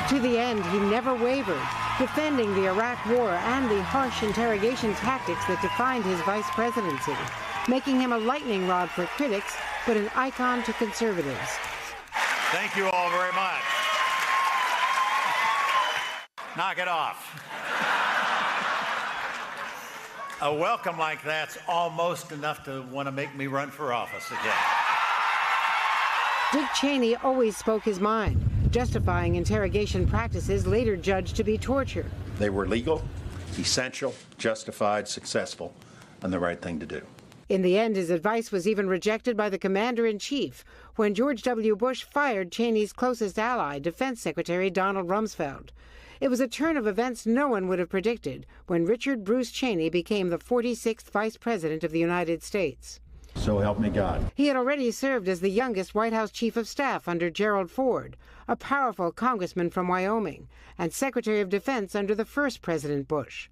To the end, he never wavered, defending the Iraq War and the harsh interrogation tactics that defined his vice presidency, making him a lightning rod for critics, but an icon to conservatives. Thank you all very much. Knock it off. A welcome like that's almost enough to want to make me run for office again. Dick Cheney always spoke his mind, justifying interrogation practices later judged to be torture. They were legal, essential, justified, successful, and the right thing to do. In the end, his advice was even rejected by the commander-in-chief when George W. Bush fired Cheney's closest ally, Defense Secretary Donald Rumsfeld. It was a turn of events no one would have predicted when Richard Bruce Cheney became the 46th Vice President of the United States. So help me God. He had already served as the youngest White House Chief of Staff under Gerald Ford, a powerful congressman from Wyoming, and Secretary of Defense under the first President Bush.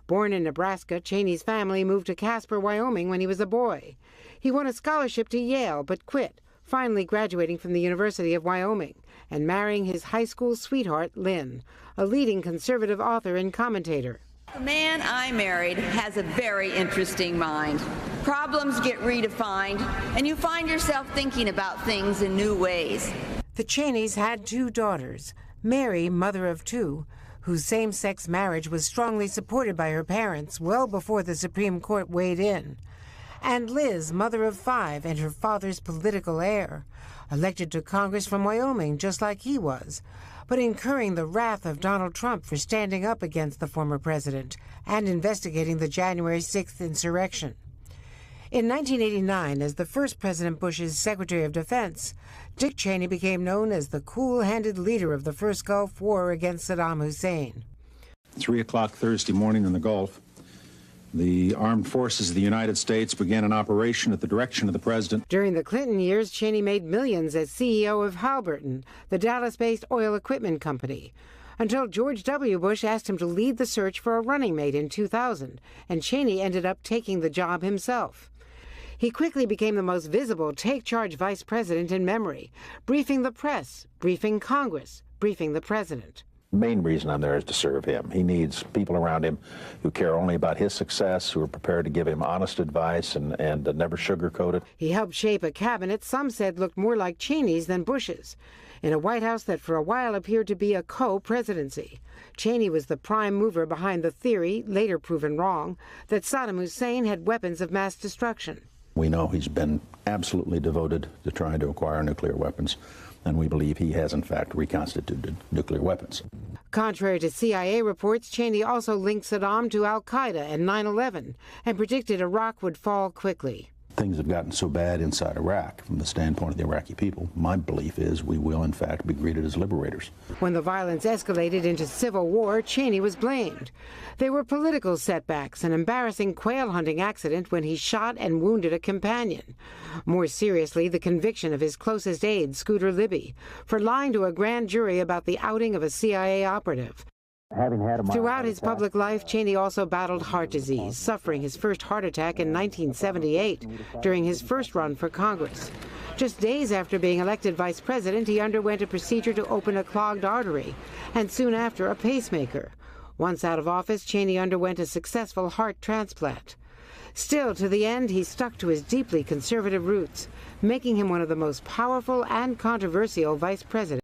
Born in Nebraska, Cheney's family moved to Casper, Wyoming when he was a boy. He won a scholarship to Yale but quit, finally graduating from the University of Wyoming and marrying his high school sweetheart, Lynn, a leading conservative author and commentator. The man I married has a very interesting mind. Problems get redefined, and you find yourself thinking about things in new ways. The Cheneys had two daughters, Mary, mother of two, whose same-sex marriage was strongly supported by her parents well before the Supreme Court weighed in, and Liz, mother of five and her father's political heir, elected to Congress from Wyoming just like he was, but incurring the wrath of Donald Trump for standing up against the former president and investigating the January 6th insurrection. In 1989, as the first President Bush's Secretary of Defense, Dick Cheney became known as the cool-handed leader of the first Gulf War against Saddam Hussein. 3 o'clock Thursday morning in the Gulf, the armed forces of the United States began an operation at the direction of the president. During the Clinton years, Cheney made millions as CEO of Halliburton, the Dallas-based oil equipment company, until George W. Bush asked him to lead the search for a running mate in 2000, and Cheney ended up taking the job himself. He quickly became the most visible take-charge vice president in memory, briefing the press, briefing Congress, briefing the president. The main reason I'm there is to serve him. He needs people around him who care only about his success, who are prepared to give him honest advice and never sugarcoat it. He helped shape a cabinet some said looked more like Cheney's than Bush's, in a White House that for a while appeared to be a co-presidency. Cheney was the prime mover behind the theory, later proven wrong, that Saddam Hussein had weapons of mass destruction. We know he's been absolutely devoted to trying to acquire nuclear weapons, and we believe he has, in fact, reconstituted nuclear weapons. Contrary to CIA reports, Cheney also linked Saddam to al-Qaeda and 9/11 and predicted Iraq would fall quickly. Things have gotten so bad inside Iraq from the standpoint of the Iraqi people. My belief is we will, in fact, be greeted as liberators. When the violence escalated into civil war, Cheney was blamed. There were political setbacks, an embarrassing quail hunting accident when he shot and wounded a companion. More seriously, the conviction of his closest aide, Scooter Libby, for lying to a grand jury about the outing of a CIA operative. Throughout his public life, Cheney also battled heart disease, suffering his first heart attack in 1978 during his first run for Congress. Just days after being elected vice president, he underwent a procedure to open a clogged artery, and soon after a pacemaker. Once out of office, Cheney underwent a successful heart transplant. Still, to the end, he stuck to his deeply conservative roots, making him one of the most powerful and controversial vice presidents.